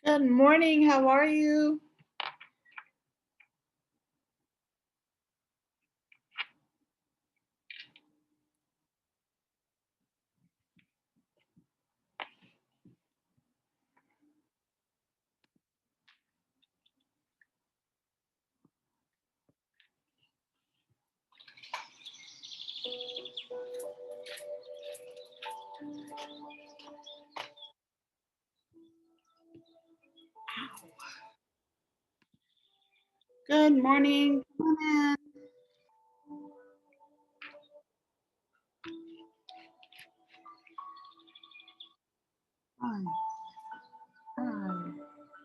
Good morning. How are you? Good morning. Come on in. Hi. Hi.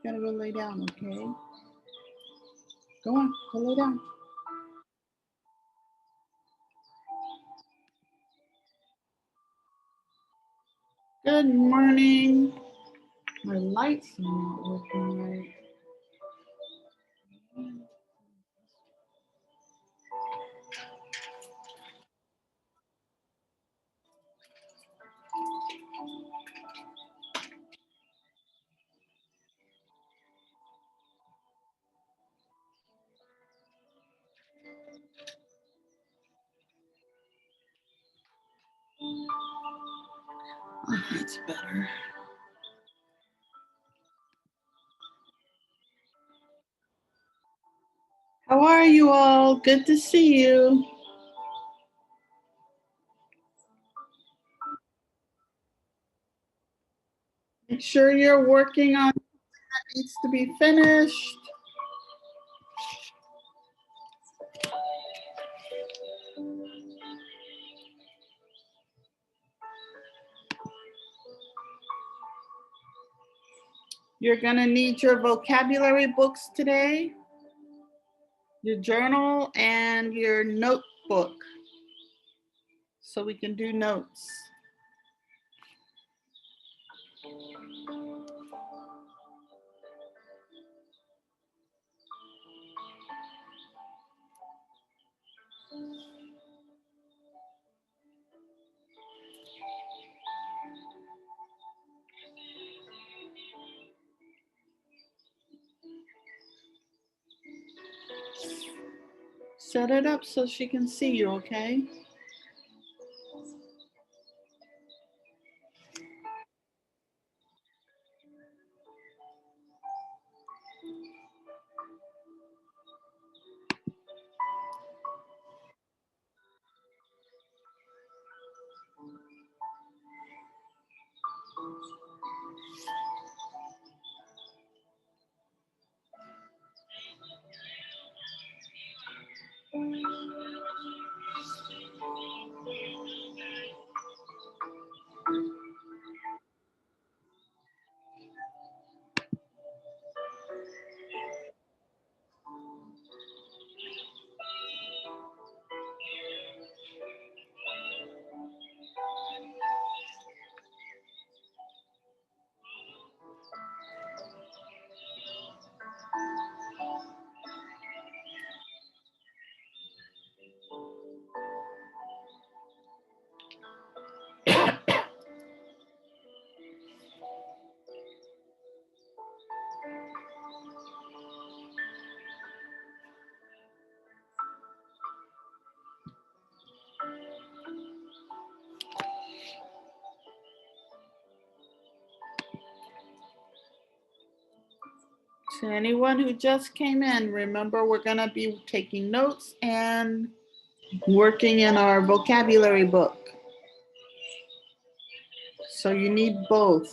Gotta go lay down, okay? Go on. Go lay down. Good morning. My lights are not working right. Oh, that's better. How are you all? Good to see you. Make sure you're working on what needs to be finished. You're gonna need your vocabulary books today, your journal, and your notebook so we can do notes. Set it up so she can see you, okay? To anyone who just came in, remember we're gonna be taking notes and working in our vocabulary book. So you need both.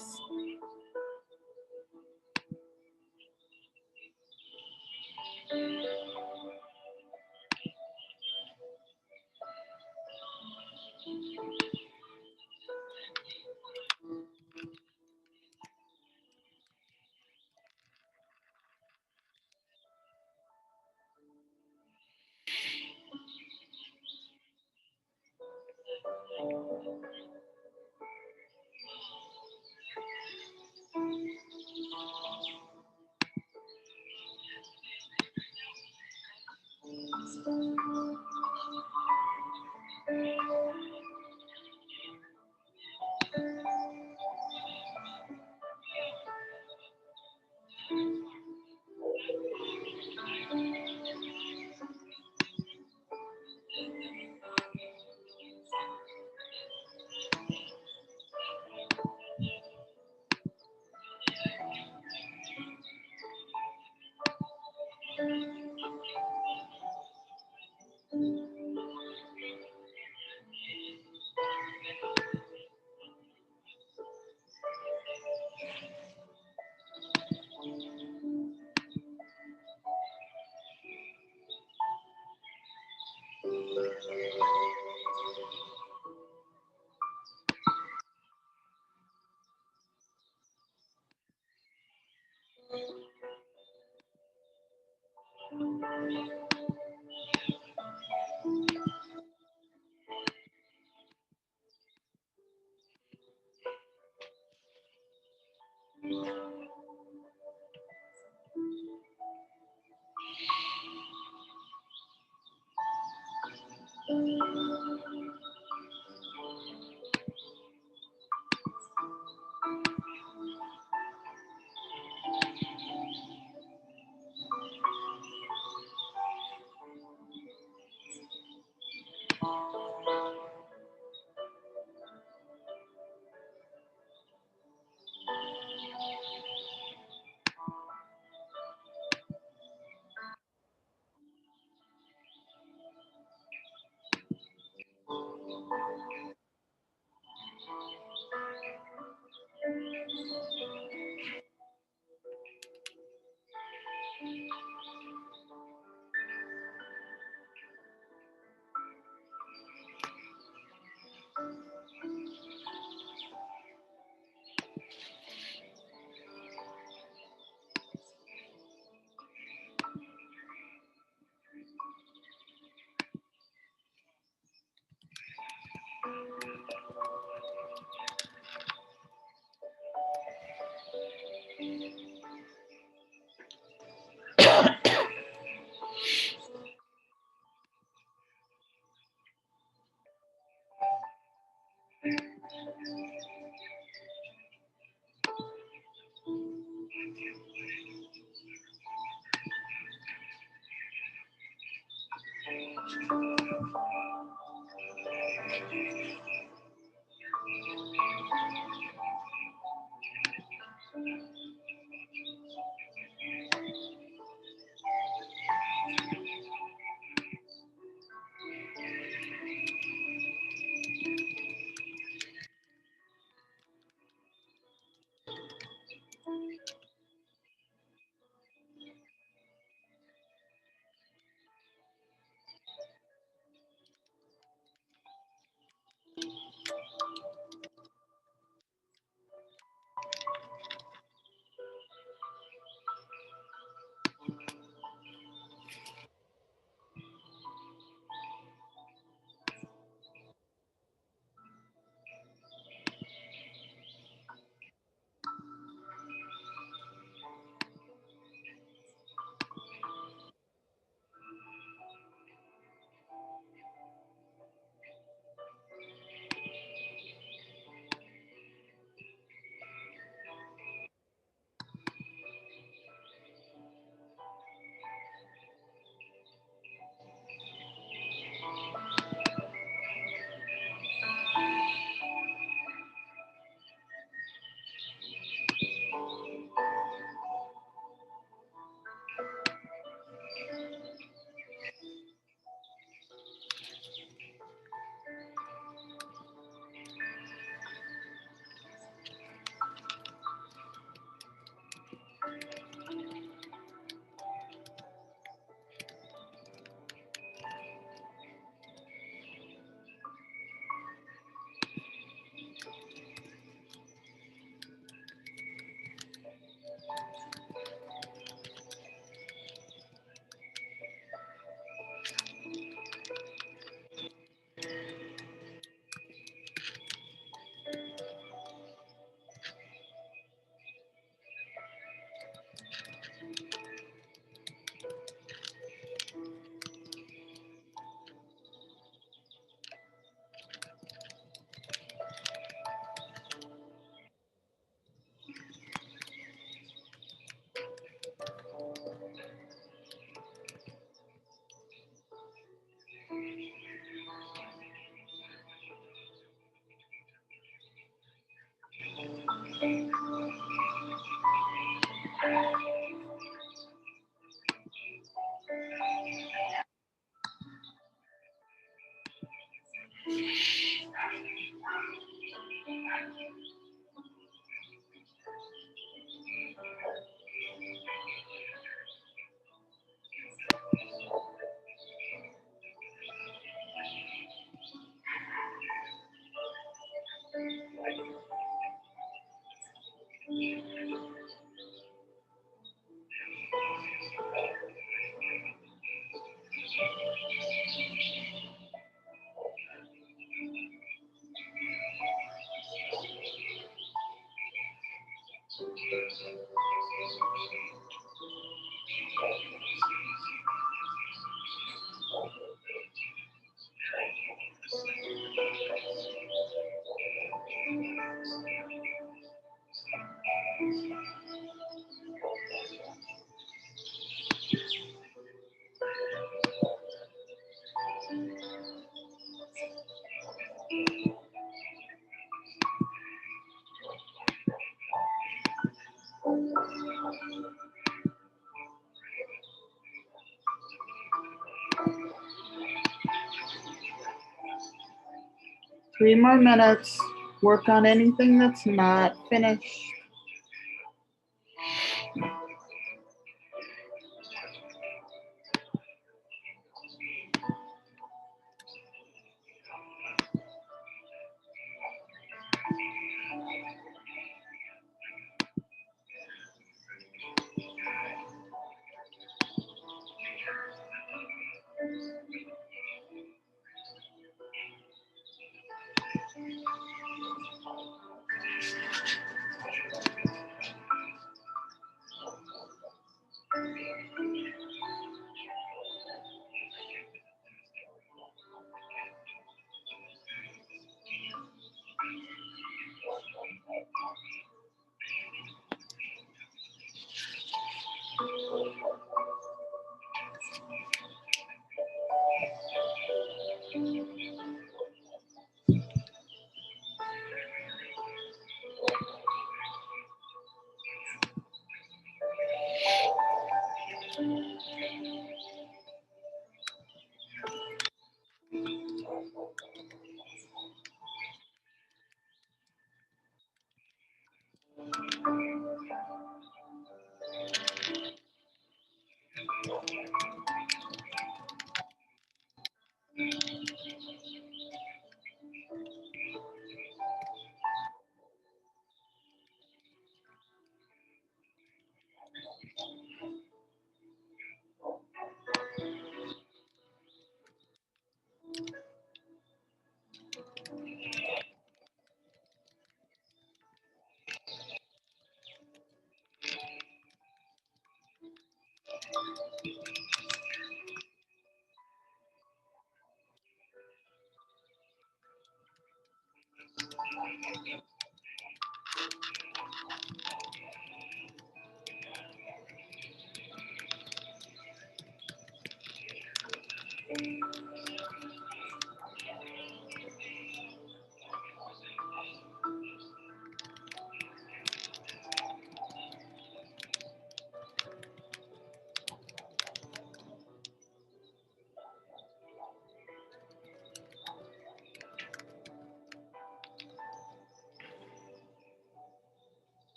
3 more minutes. Work on anything that's not finished.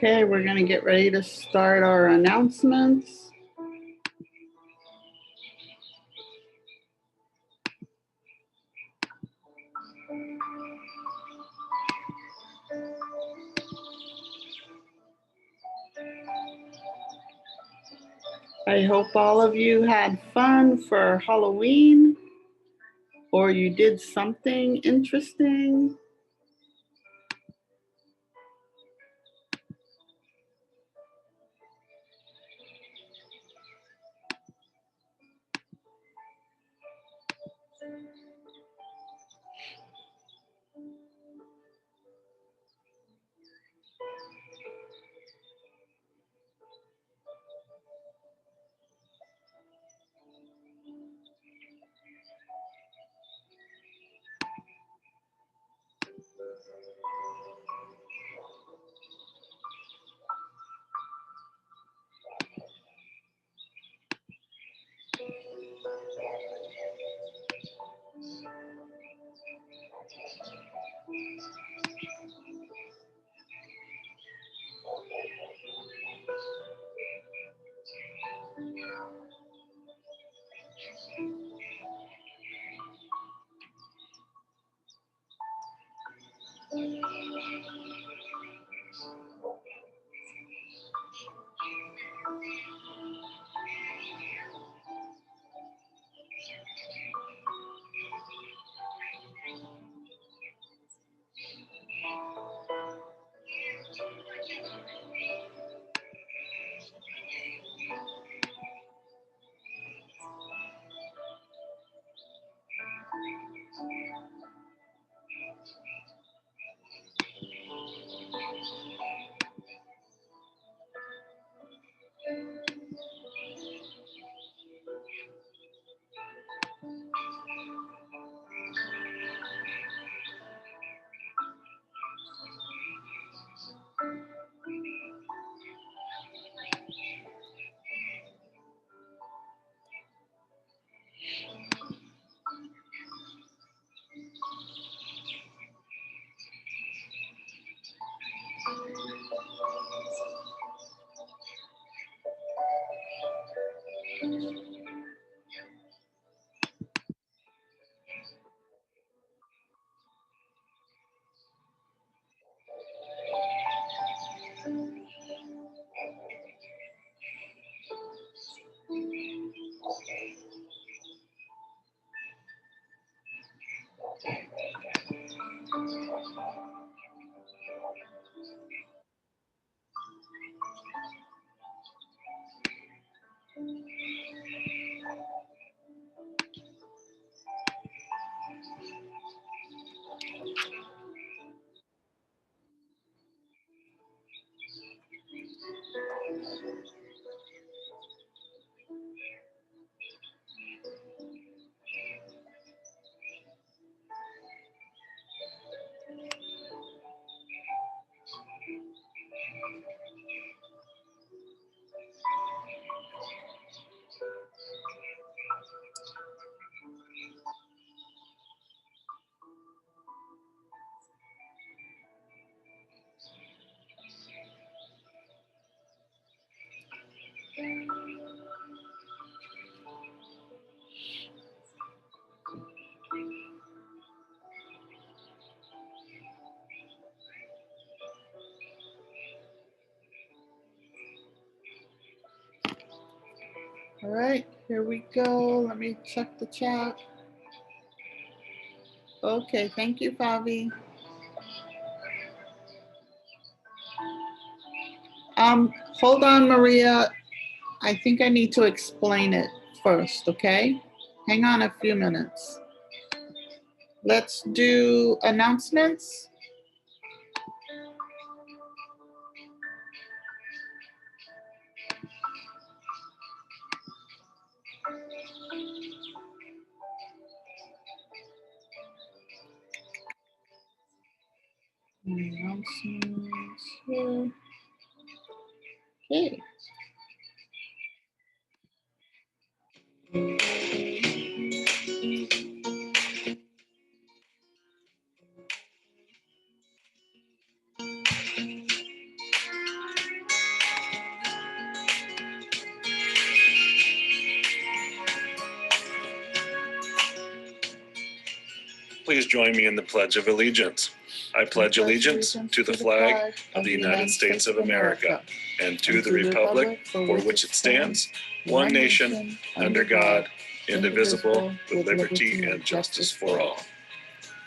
Okay, we're going to get ready to start our announcements. I hope all of you had fun for Halloween, or you did something interesting. All right, here we go. Let me check the chat. Okay, thank you, Favi. Hold on, Maria. I think I need to explain it first, okay? Hang on a few minutes. Let's do announcements. Announcements here. Okay. Please join me in the Pledge of Allegiance. I pledge allegiance to the flag of the United States of America and to the republic for which it stands, one nation, under God, indivisible, with liberty and justice for all.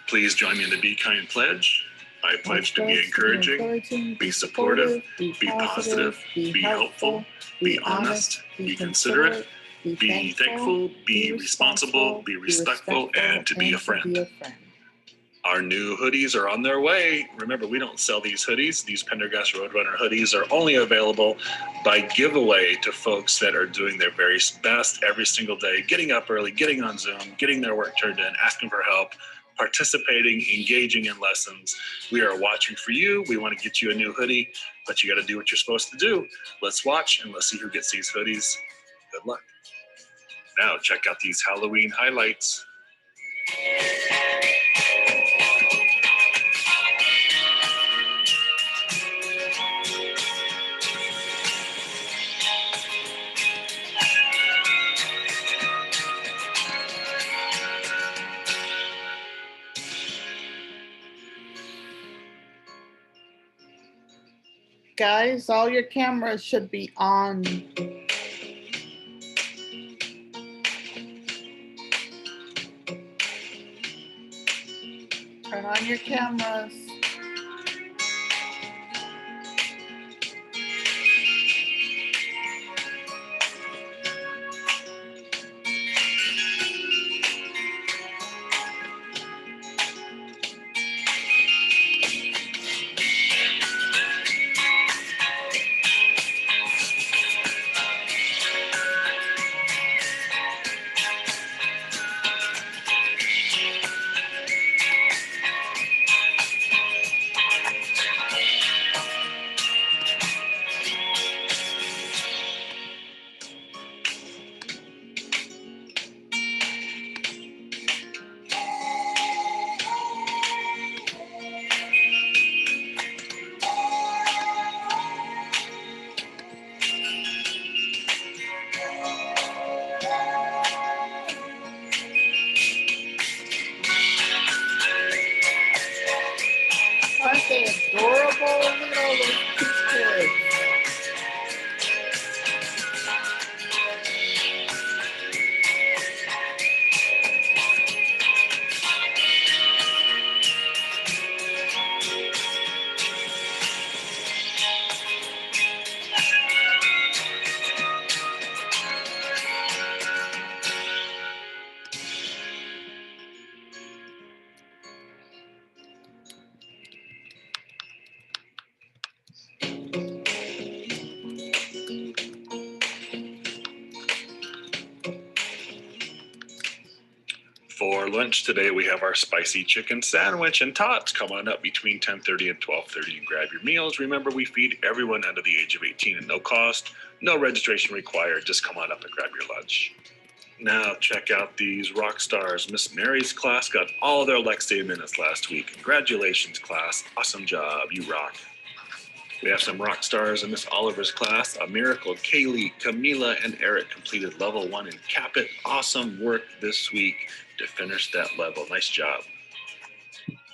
Please join me in the Be Kind Pledge. I pledge to be encouraging, be supportive, be positive, be helpful, be honest, be considerate, be thankful, be responsible, be respectful, and to be a friend. Our new hoodies are on their way. Remember, we don't sell these hoodies. These Pendergast Roadrunner hoodies are only available by giveaway to folks that are doing their very best every single day, getting up early, getting on Zoom, getting their work turned in, asking for help, participating, engaging in lessons. We are watching for you. We want to get you a new hoodie, but you got to do what you're supposed to do. Let's watch and let's see who gets these hoodies. Good luck. Now check out these Halloween highlights. Guys, all your cameras should be on. Turn on your cameras. For lunch today, we have our spicy chicken sandwich and tots. Come on up between 10:30 and 12:30 and grab your meals. Remember, we feed everyone under the age of 18 at no cost. No registration required. Just come on up and grab your lunch. Now check out these rock stars. Miss Mary's class got all their Lex Day minutes last week. Congratulations, class. Awesome job. You rock. We have some rock stars in Miss Oliver's class. A Miracle, Kaylee, Camila, and Eric completed level 1 in Capit. Awesome work this week to finish that level. Nice job.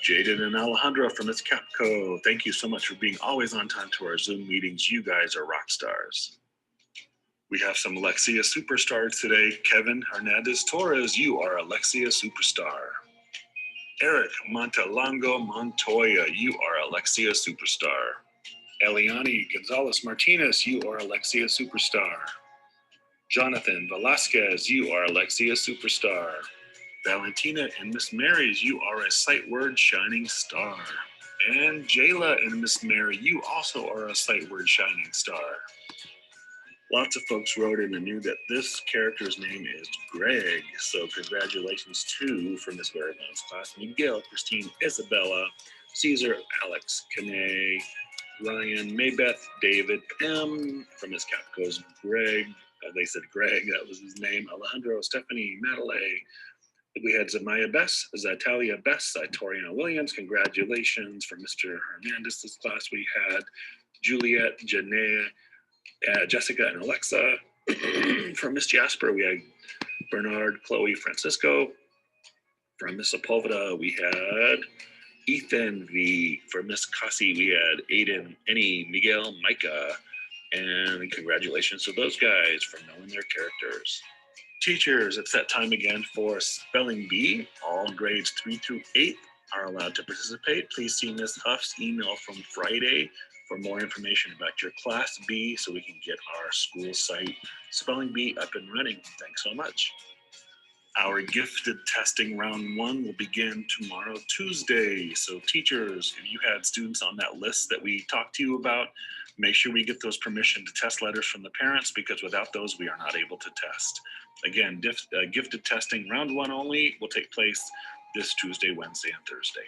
Jaden and Alejandro from Miss Capco. Thank you so much for being always on time to our Zoom meetings. You guys are rock stars. We have some Alexia superstars today. Kevin Hernandez Torres, you are Alexia superstar. Eric Montalongo Montoya, you are Alexia superstar. Eliani Gonzalez Martinez, you are Alexia superstar. Jonathan Velasquez, you are Alexia superstar. Valentina and Miss Mary's, you are a sight word shining star. And Jayla and Miss Mary, you also are a sight word shining star. Lots of folks wrote in and knew that this character's name is Greg. So congratulations to, from Miss Barabon's class, Miguel, Christine, Isabella, Caesar, Alex, Kane, Ryan, Maybeth, David, M, from Miss Capco's Greg. They said Greg, that was his name. Alejandro, Stephanie, Madeline. We had Zamaya Bess, Zatalia Bess, Toriana Williams. Congratulations from Mr. Hernandez's class. We had Juliet, Janae, Jessica and Alexa. From Miss Jasper, we had Bernard, Chloe, Francisco. From Miss Sepulveda, we had Ethan V. For Miss Cassie, we had Aiden, Annie, Miguel, Micah. And congratulations to those guys for knowing their characters. Teachers, it's that time again for Spelling Bee. All grades 3 through 8 are allowed to participate. Please see Ms. Huff's email from Friday for more information about your Class B so we can get our school site Spelling Bee up and running. Thanks so much. Our gifted testing round 1 will begin tomorrow, Tuesday. So teachers, if you had students on that list that we talked to you about, make sure we get those permission to test letters from the parents, because without those, we are not able to test. Again, gifted testing round 1 only will take place this Tuesday, Wednesday, and Thursday.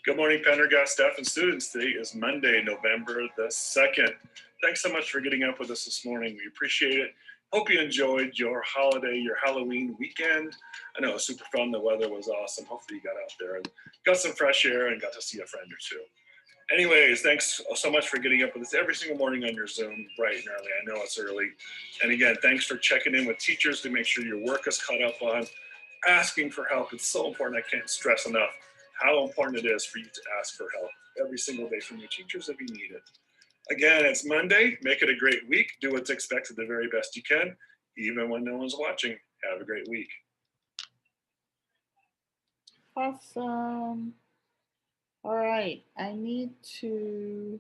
Good morning, Pendergast staff and students. Today is Monday, November the 2nd. Thanks so much for getting up with us this morning. We appreciate it. Hope you enjoyed your holiday, your Halloween weekend. I know it was super fun. The weather was awesome. Hopefully you got out there and got some fresh air and got to see a friend or two. Anyways, thanks so much for getting up with us every single morning on your Zoom, bright and early. I know it's early. And again, thanks for checking in with teachers to make sure your work is caught up on. Asking for help, it's so important. I can't stress enough how important it is for you to ask for help every single day from your teachers if you need it. Again, it's Monday. Make it a great week. Do what's expected the very best you can, even when no one's watching. Have a great week. Awesome. All right, I need to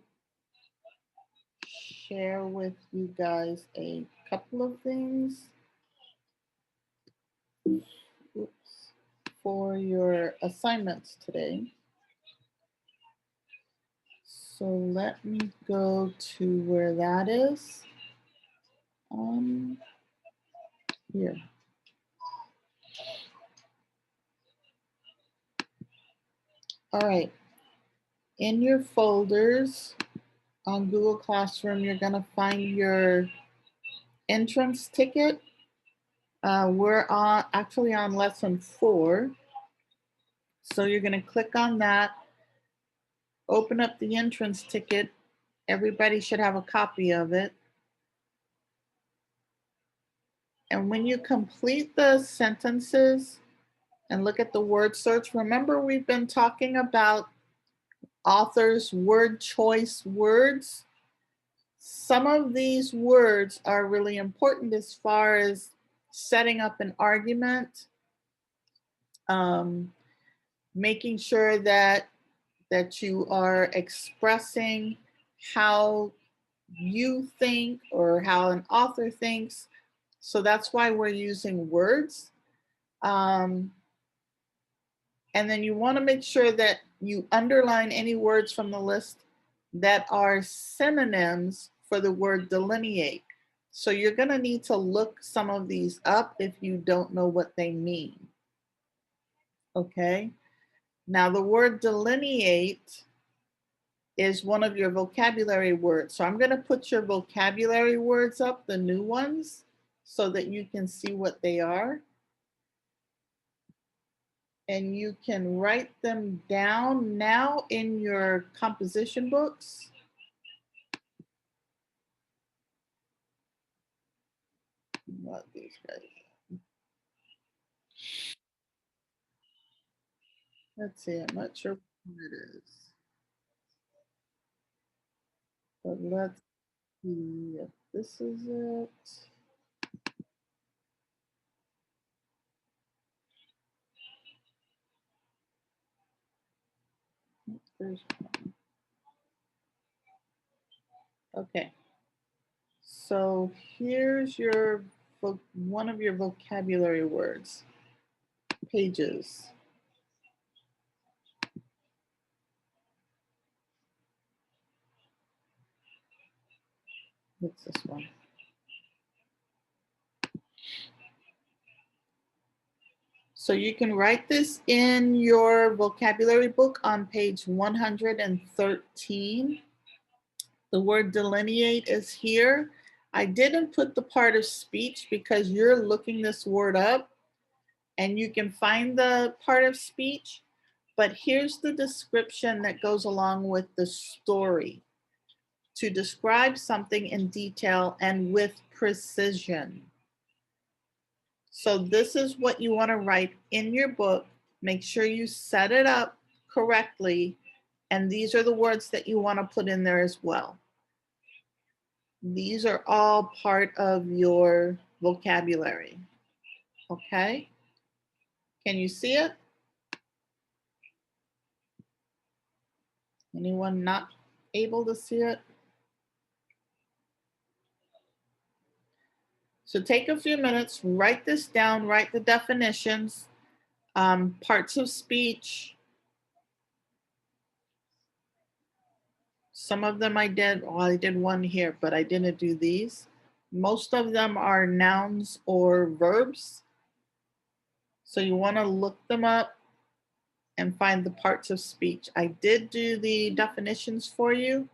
share with you guys a couple of things. Oops. For your assignments today. So let me go to where that is. Here. All right. In your folders on Google Classroom, you're going to find your entrance ticket. We're actually on lesson 4. So you're going to click on that, open up the entrance ticket. Everybody should have a copy of it. And when you complete the sentences and look at the word search, remember we've been talking about authors' word choice words. Some of these words are really important as far as setting up an argument, making sure that you are expressing how you think or how an author thinks. So that's why we're using words. And then you want to make sure that you underline any words from the list that are synonyms for the word delineate. So you're going to need to look some of these up if you don't know what they mean. Okay. Now the word delineate is one of your vocabulary words. So I'm going to put your vocabulary words up, the new ones, so that you can see what they are. And you can write them down now in your composition books. What these guys. Let's see, I'm not sure what it is. But let's see if this is it. There's one. Okay. So here's your one of your vocabulary words. Pages. What's this one? So you can write this in your vocabulary book on page 113. The word delineate is here. I didn't put the part of speech because you're looking this word up and you can find the part of speech, but here's the description that goes along with the story. To describe something in detail and with precision. So this is what you want to write in your book. Make sure you set it up correctly. And these are the words that you want to put in there as well. These are all part of your vocabulary. Okay? Can you see it? Anyone not able to see it? So take a few minutes, write this down, write the definitions, parts of speech. Some of them I did, well, I did one here, but I didn't do these. Most of them are nouns or verbs. So you want to look them up and find the parts of speech. I did do the definitions for you.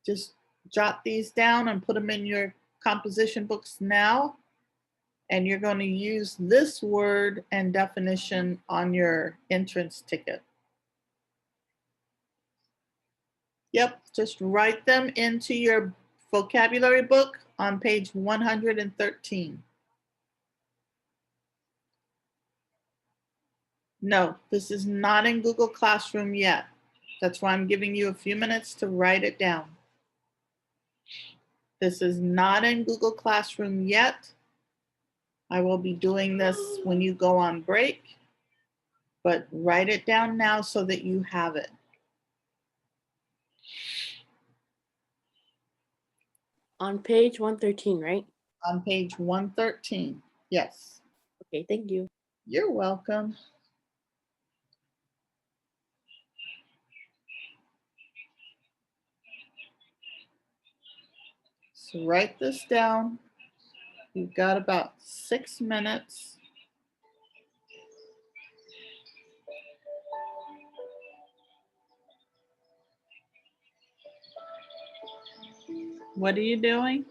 Just jot these down and put them in your composition books now. And you're going to use this word and definition on your entrance ticket. Yep, just write them into your vocabulary book on page 113. No, this is not in Google Classroom yet. That's why I'm giving you a few minutes to write it down. This is not in Google Classroom yet. I will be doing this when you go on break, but write it down now so that you have it. On page 113, right? On page 113, yes. Okay, thank you. You're welcome. So write this down. You've got about 6 minutes. What are you doing?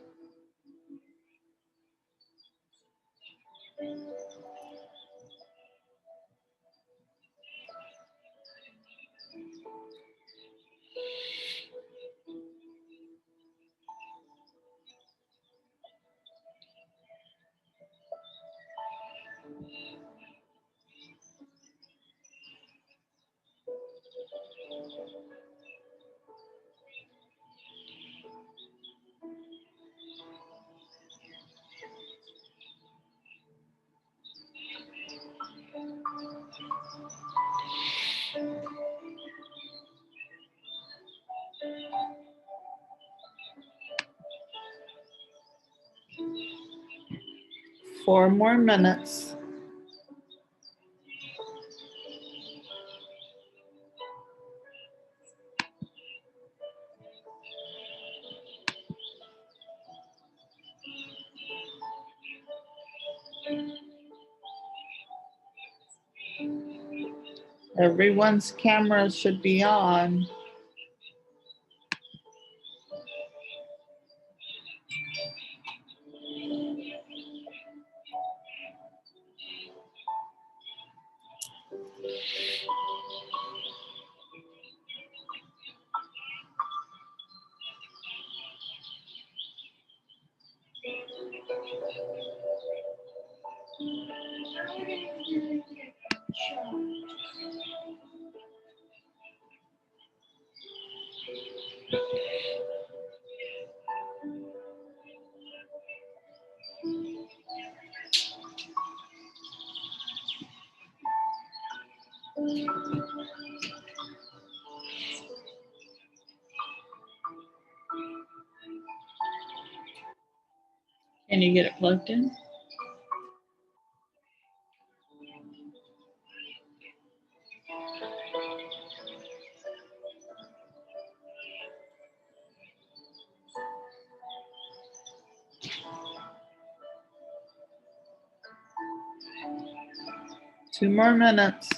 Four more minutes. Everyone's camera should be on. Can you get it plugged in? Two more minutes.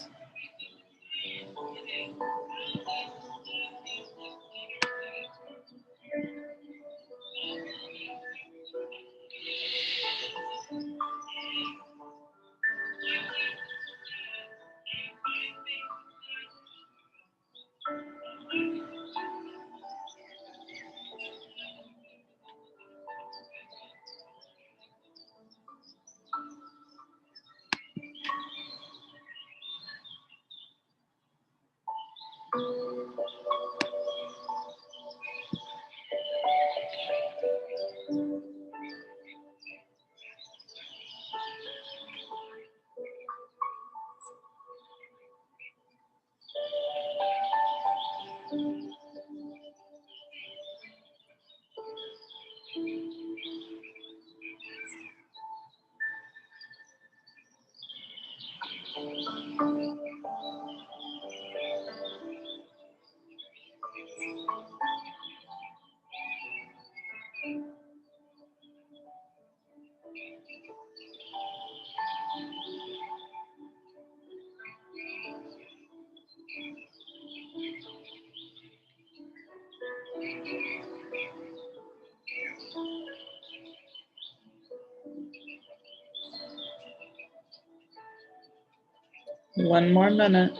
One more minute.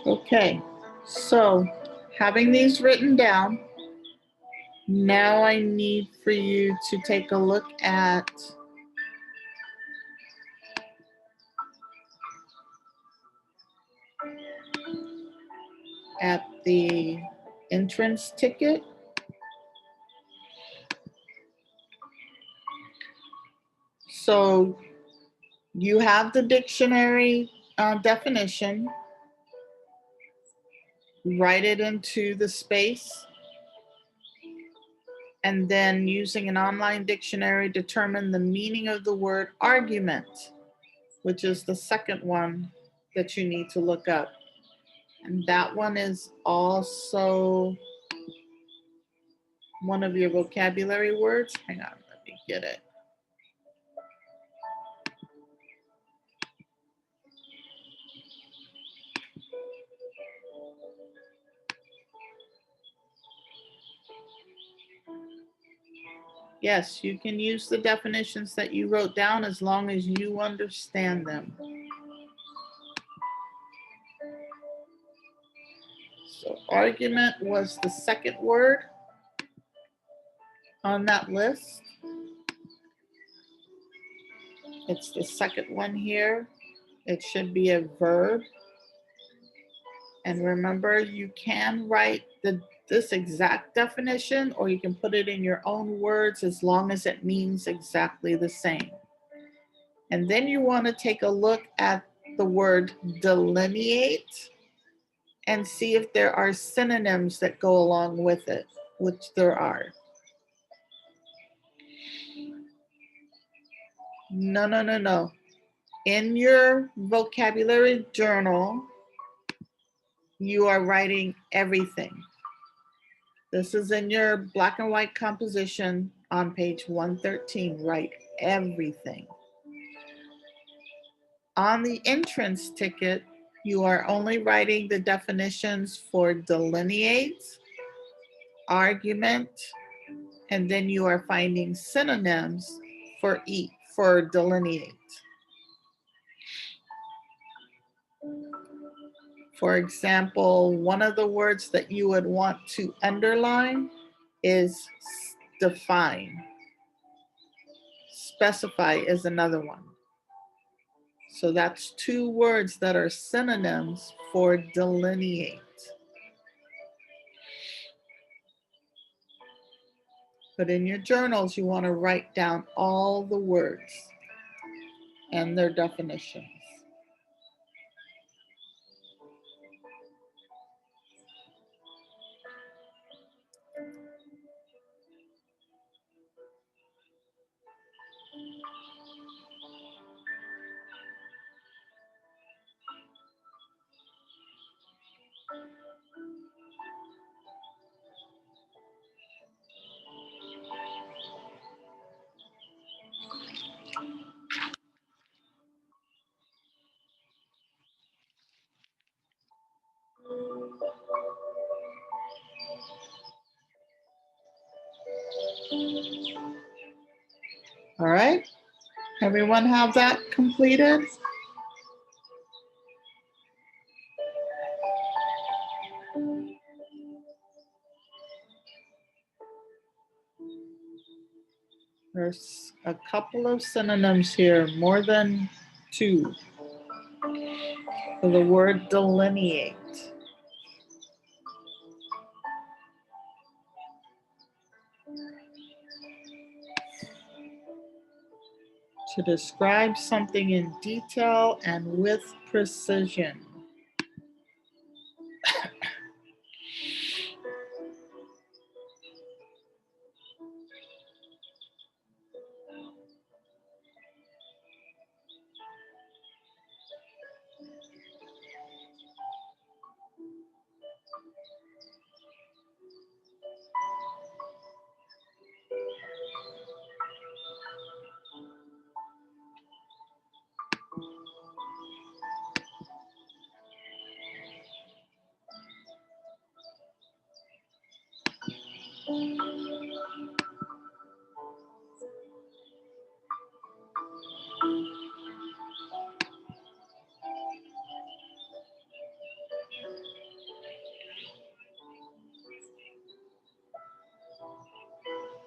Okay, so having these written down, now I need for you to take a look at the entrance ticket. So you have the dictionary definition. Write it into the space, and then using an online dictionary, determine the meaning of the word argument, which is the second one that you need to look up. And that one is also one of your vocabulary words. Hang on, let me get it. Yes, you can use the definitions that you wrote down as long as you understand them. So argument was the second word on that list. It's the second one here. It should be a verb. And remember, you can write this exact definition, or you can put it in your own words as long as it means exactly the same. And then you want to take a look at the word delineate and see if there are synonyms that go along with it, which there are. No. In your vocabulary journal, you are writing everything. This is in your black and white composition on page 113. Write everything. On the entrance ticket, you are only writing the definitions for delineate, argument, and then you are finding synonyms for delineate. For example, one of the words that you would want to underline is define. Specify is another one. So that's two words that are synonyms for delineate. But in your journals, you want to write down all the words and their definitions. All right, everyone have that completed? There's a couple of synonyms here, more than two, for the word delineate. To describe something in detail and with precision.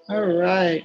All right.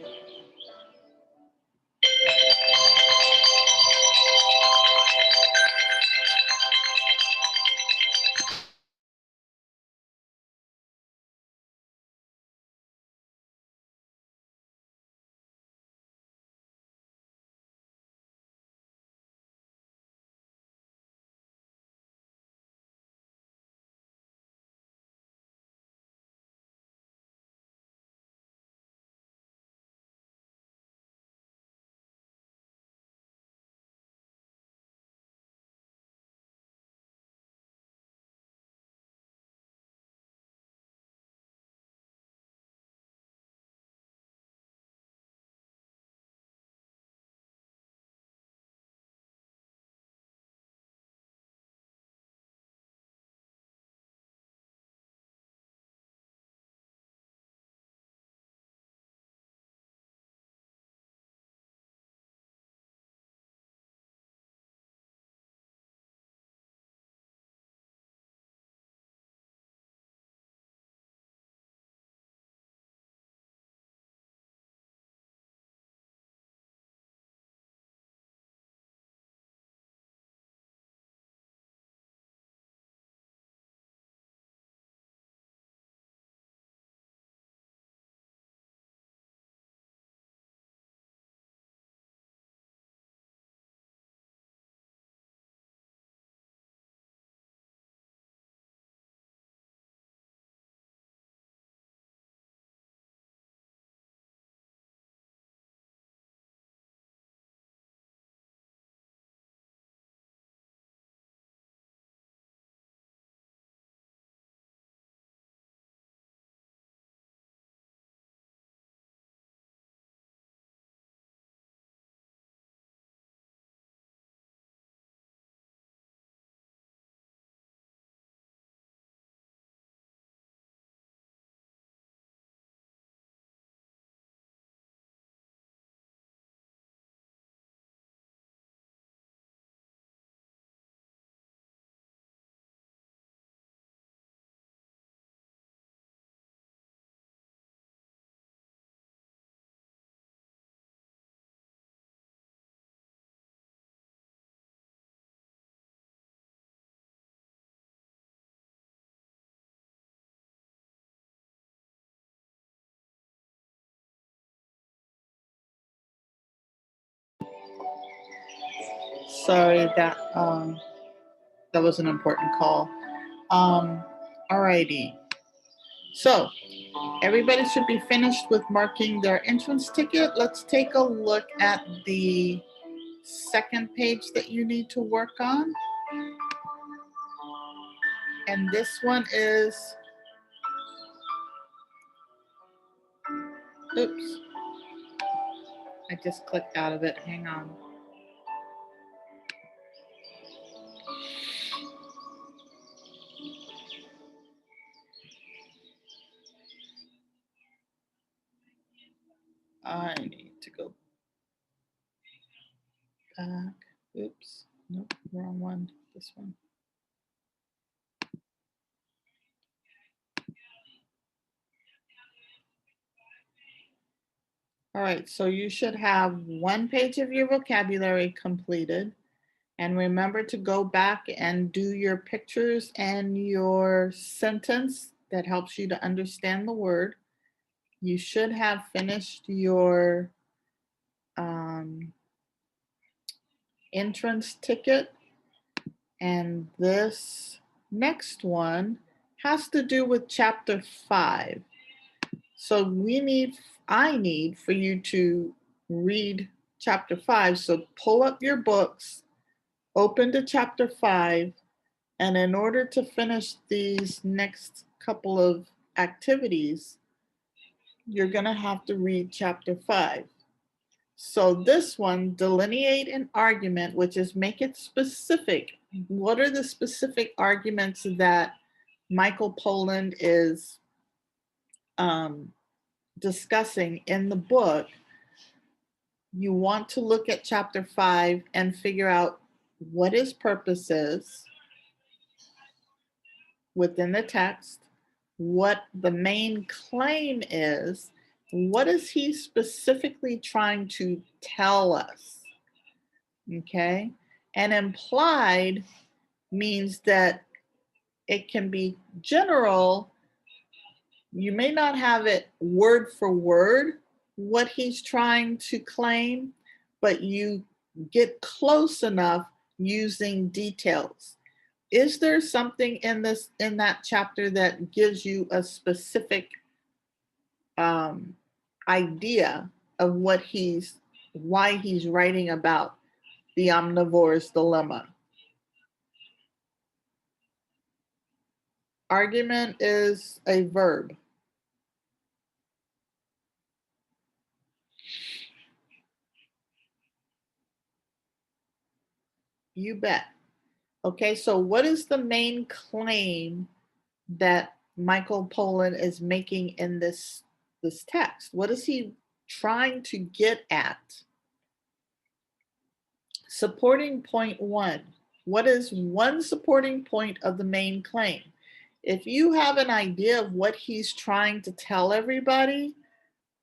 Sorry, that was an important call. Alrighty. So everybody should be finished with marking their entrance ticket. Let's take a look at the second page that you need to work on. And this one is, oops, I just clicked out of it. Hang on. I need to go back. Oops, nope, wrong one. This one. All right, so you should have one page of your vocabulary completed. And remember to go back and do your pictures and your sentence that helps you to understand the word. You should have finished your entrance ticket. And this next one has to do with chapter 5. So I need for you to read chapter 5. So pull up your books, open to chapter 5, and in order to finish these next couple of activities, you're going to have to read chapter 5. So this one, delineate an argument, which is make it specific. What are the specific arguments that Michael Pollan is discussing in the book? You want to look at chapter 5 and figure out what his purpose is within the text, what the main claim is, what is he specifically trying to tell us, okay? And implied means that it can be general. You may not have it word for word, what he's trying to claim, but you get close enough using details. Is there something in that chapter that gives you a specific idea of why he's writing about the omnivore's dilemma? Argument is a verb. You bet. Okay, so what is the main claim that Michael Pollan is making in this text? What is he trying to get at? Supporting point 1. What is one supporting point of the main claim? If you have an idea of what he's trying to tell everybody,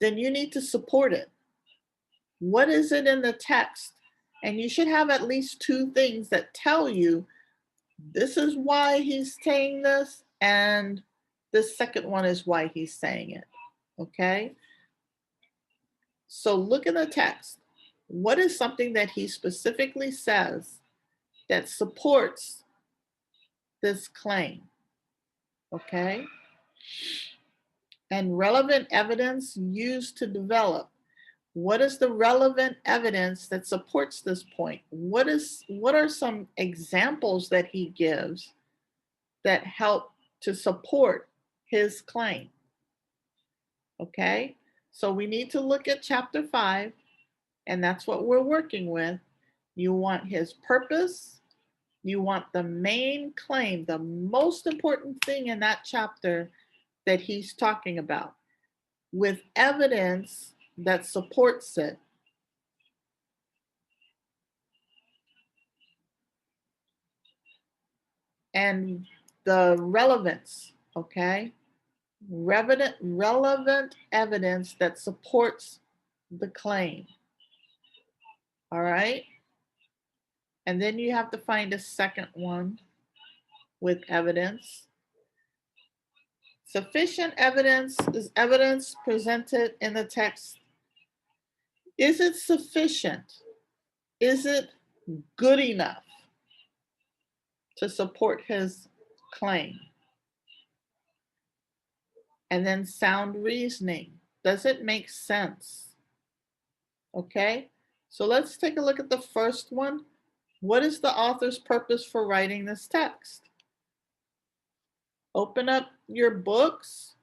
then you need to support it. What is it in the text? And you should have at least 2 things that tell you this is why he's saying this, and the second one is why he's saying it, okay? So look in the text. What is something that he specifically says that supports this claim, okay? And relevant evidence used to develop. What is the relevant evidence that supports this point? What are some examples that he gives that help to support his claim? Okay, so we need to look at chapter 5, and that's what we're working with. You want his purpose, you want the main claim, the most important thing in that chapter that he's talking about, with evidence that supports it. And the relevance, okay? Relevant evidence that supports the claim. All right? And then you have to find a second one with evidence. Sufficient evidence is evidence presented in the text. Is it sufficient? Is it good enough to support his claim? And then sound reasoning. Does it make sense? Okay, so let's take a look at the first one. What is the author's purpose for writing this text? Open up your books,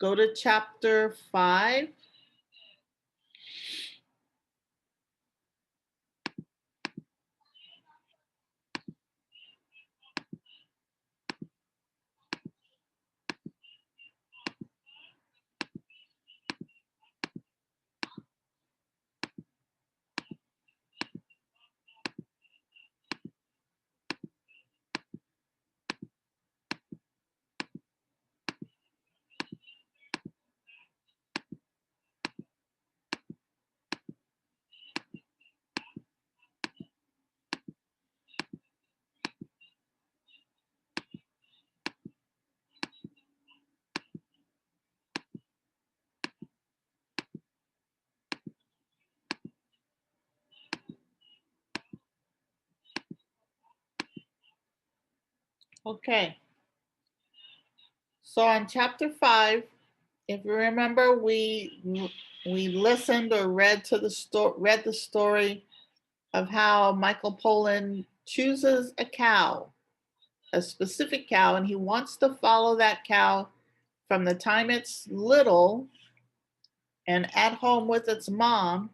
go to chapter 5. Okay, so on chapter 5, if you remember, we listened or read the story of how Michael Pollan chooses a cow, a specific cow, and he wants to follow that cow from the time it's little and at home with its mom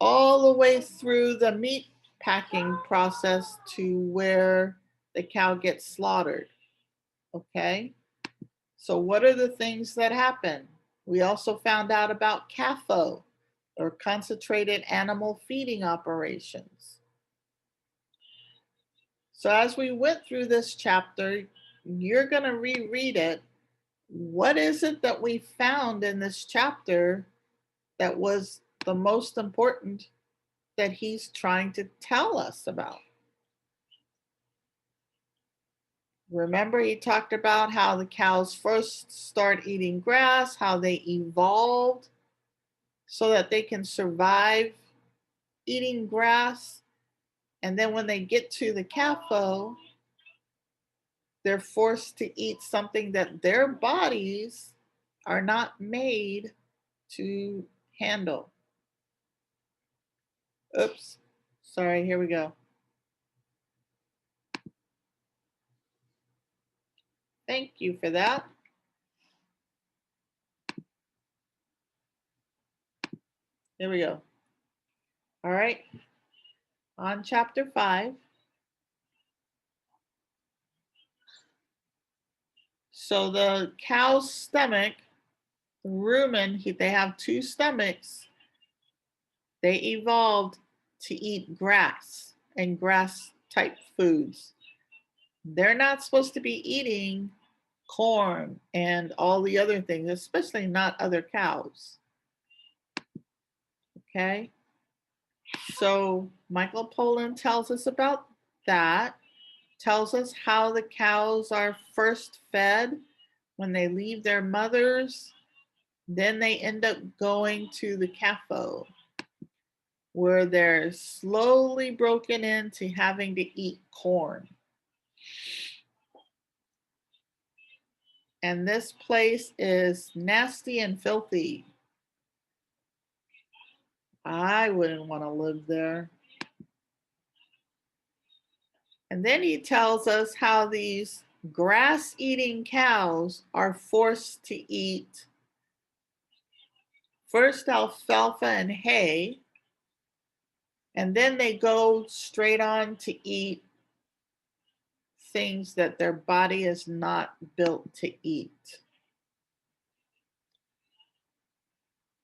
all the way through the meat packing process to where the cow gets slaughtered. Okay, so what are the things that happen? We also found out about CAFO, or concentrated animal feeding operations. So as we went through this chapter, you're going to reread it. What is it that we found in this chapter that was the most important that he's trying to tell us about? Remember, he talked about how the cows first start eating grass, how they evolved so that they can survive eating grass. And then when they get to the CAFO, they're forced to eat something that their bodies are not made to handle. Oops, sorry, here we go. Thank you for that. Here we go. All right, on chapter 5. So the cow's stomach, the rumen, they have two stomachs. They evolved to eat grass and grass type foods. They're not supposed to be eating corn and all the other things, especially not other cows. Okay, so Michael Pollan tells us about that, tells us how the cows are first fed when they leave their mothers. Then they end up going to the CAFO, where they're slowly broken into having to eat corn. And this place is nasty and filthy. I wouldn't want to live there. And then he tells us how these grass-eating cows are forced to eat first alfalfa and hay, and then they go straight on to eat things that their body is not built to eat.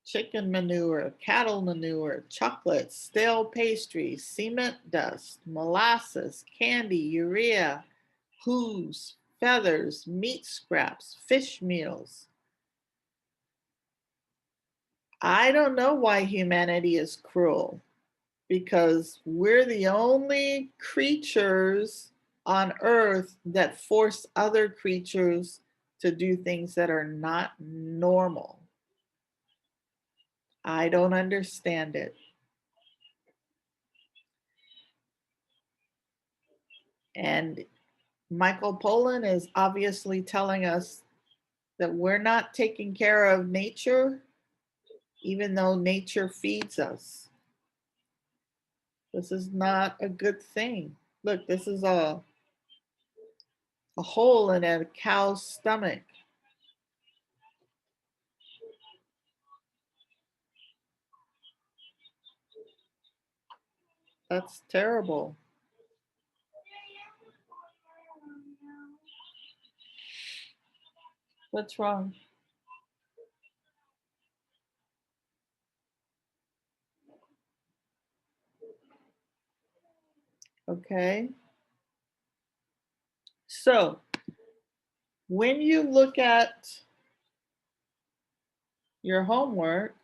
Chicken manure, cattle manure, chocolate, stale pastry, cement dust, molasses, candy, urea, hooves, feathers, meat scraps, fish meals. I don't know why humanity is cruel, because we're the only creatures on earth that force other creatures to do things that are not normal. I don't understand it. And Michael Pollan is obviously telling us that we're not taking care of nature, even though nature feeds us. This is not a good thing. Look, this is a hole in a cow's stomach. That's terrible. What's wrong? Okay. So when you look at your homework,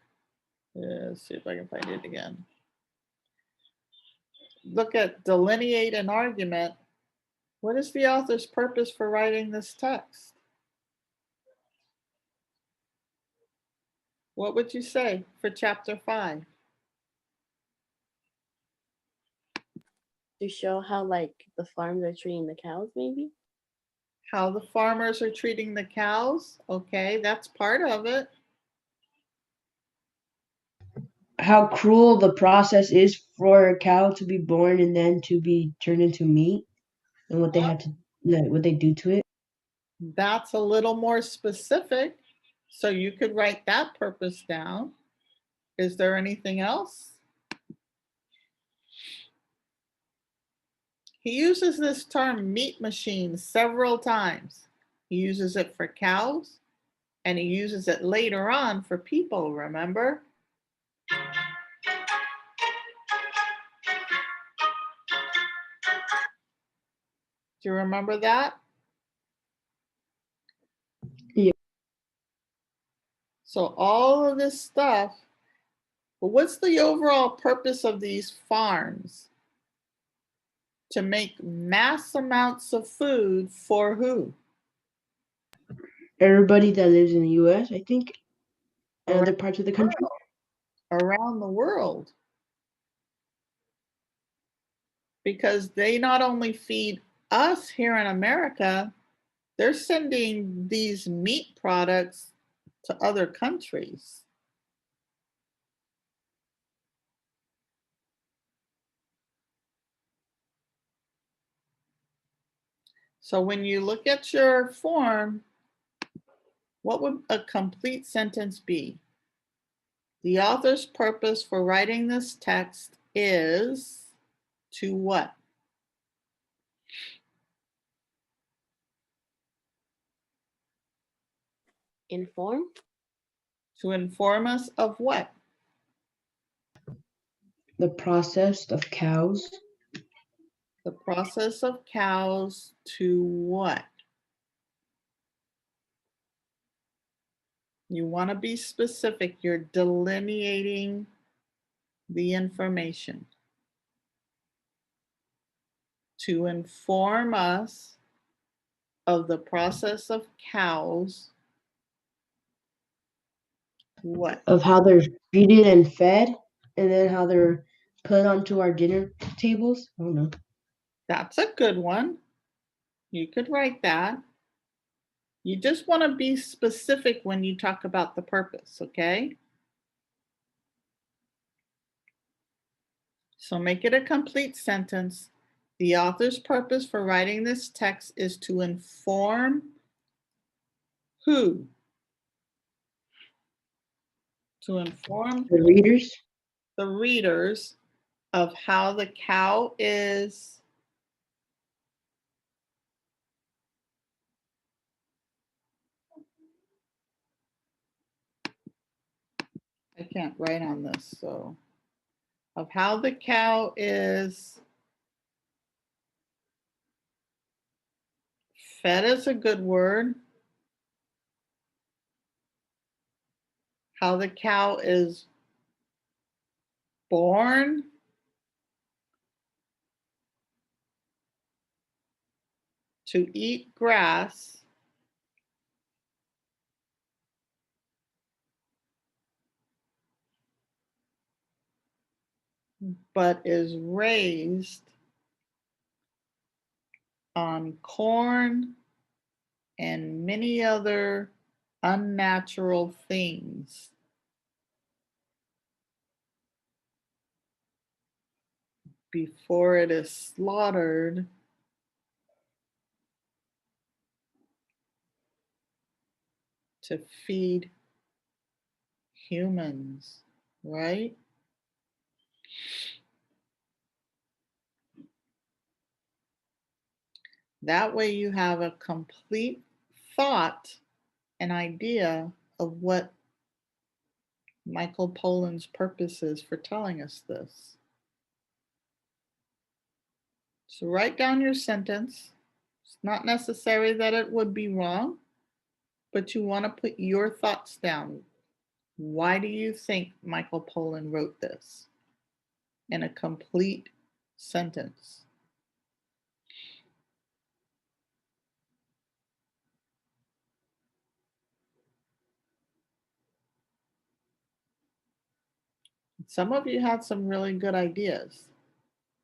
let's see if I can find it again. Look at delineate an argument. What is the author's purpose for writing this text? What would you say for chapter 5? To show how like the farms are treating the cows, maybe? How the farmers are treating the cows? Okay, that's part of it. How cruel the process is for a cow to be born and then to be turned into meat, and what they have to, what they do to it. That's a little more specific. So you could write that purpose down. Is there anything else? He uses this term meat machine several times. He uses it for cows and he uses it later on for people, remember? Do you remember that? Yeah. So all of this stuff, but what's the overall purpose of these farms? To make mass amounts of food for who? Everybody that lives in the U.S., I think, and other Around parts of the the country. world. Around the world. Because they not only feed us here in America, they're sending these meat products to other countries. So when you look at your form, what would a complete sentence be? The author's purpose for writing this text is to what? Inform? To inform us of what? The process of cows. The process of cows to what? You want to be specific. You're delineating the information. To inform us of the process of cows. What? Of how they're treated and fed, and then how they're put onto our dinner tables. I don't know. That's a good one. You could write that. You just want to be specific when you talk about the purpose, okay? So make it a complete sentence. The author's purpose for writing this text is to inform who? To inform The readers. the readers of how the cow is I can't write on this, so of how the cow is fed is a good word. How the cow is born to eat grass but is raised on corn and many other unnatural things before it is slaughtered to feed humans, right? That way you have a complete thought, an idea of what Michael Pollan's purpose is for telling us this. So write down your sentence. It's not necessary that it would be wrong, but you want to put your thoughts down. Why do you think Michael Pollan wrote this in a complete sentence? Some of you had some really good ideas.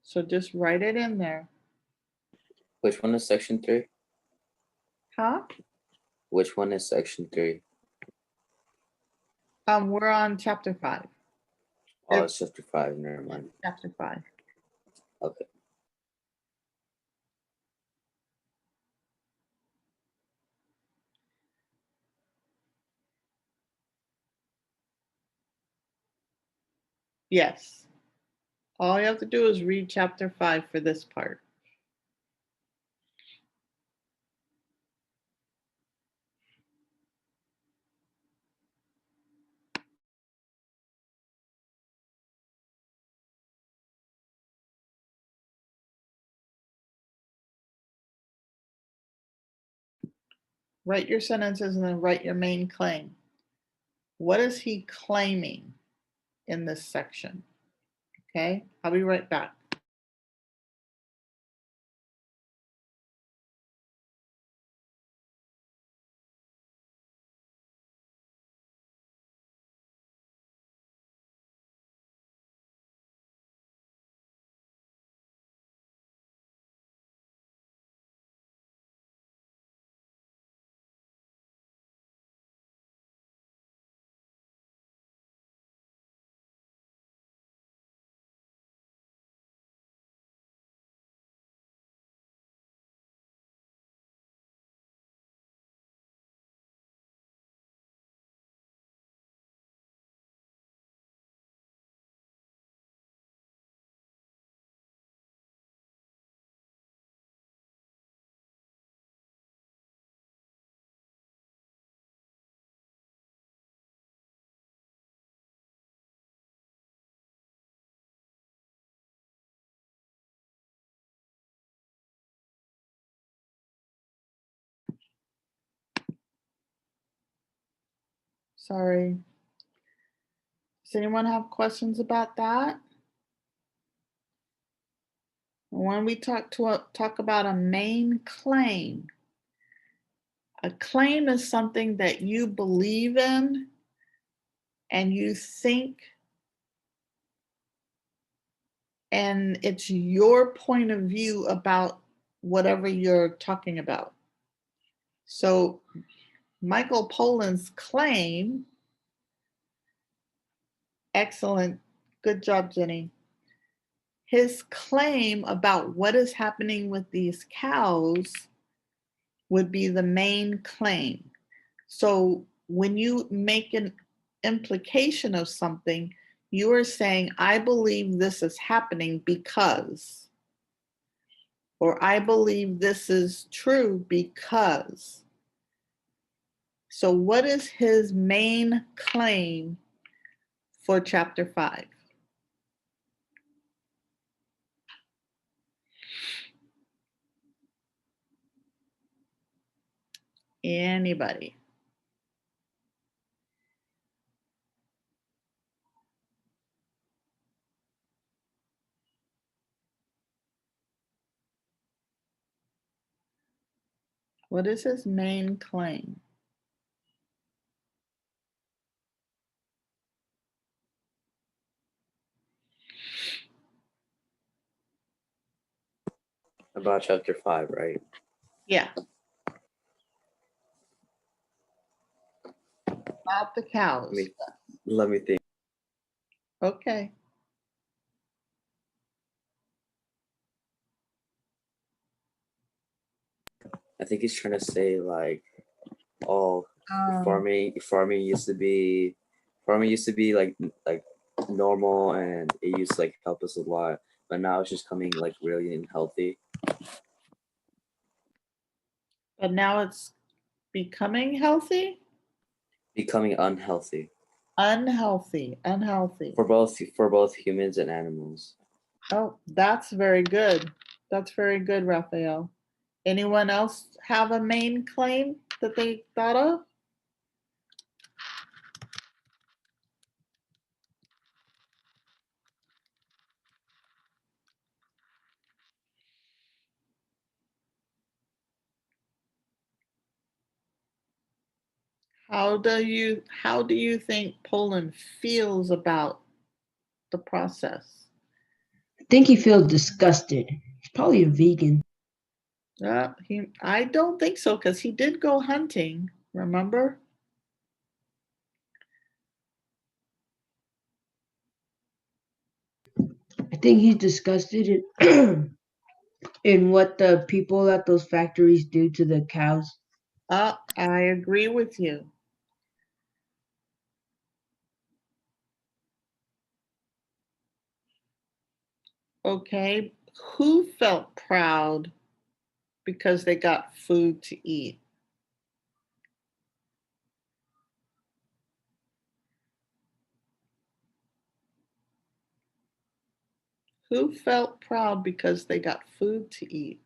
So just write it in there. Which one is section 3? Huh? Which one is section 3? We're on chapter 5. Oh, it's chapter 5. Never mind. Chapter 5. Okay. Yes. All you have to do is read chapter 5 for this part. Write your sentences and then write your main claim. What is he claiming in this section? Okay, I'll be right back. Sorry. Does anyone have questions about that? When we talk about a main claim, a claim is something that you believe in and you think, and it's your point of view about whatever you're talking about. So Michael Pollan's claim, excellent, good job, Jenny. His claim about what is happening with these cows would be the main claim. So when you make an implication of something, you are saying, I believe this is happening because, or I believe this is true because. So what is his main claim for chapter 5? Anybody? What is his main claim? About chapter 5, right? Yeah. About the cows. Let me think. Okay. I think he's trying to say like, oh, Um, farming used to be like normal, and it used to like help us a lot, but now it's just coming like really unhealthy. but now it's becoming healthy? Becoming unhealthy Unhealthy. Unhealthy. for both humans and animals. Oh, that's very good. That's very good, Raphael. Anyone else have a main claim that they thought of? How do you think Poland feels about the process? I think he feels disgusted. He's probably a vegan. I don't think so, because he did go hunting, remember? I think he's disgusted in, in what the people at those factories do to the cows. I agree with you. Okay, who felt proud because they got food to eat? Who felt proud because they got food to eat?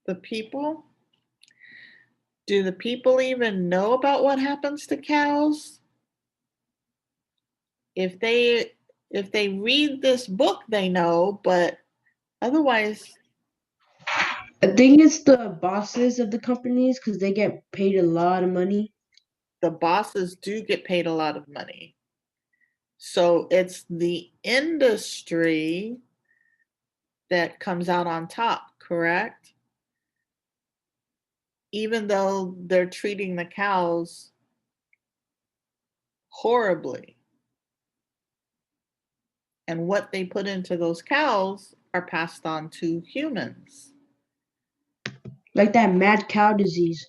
The people? Do the people even know about what happens to cows? If they read this book, they know, but otherwise, I think it's the bosses of the companies because they get paid a lot of money. the bosses do get paid a lot of money. So it's the industry that comes out on top, correct? Even though they're treating the cows horribly. And what they put into those cows are passed on to humans. Like that mad cow disease.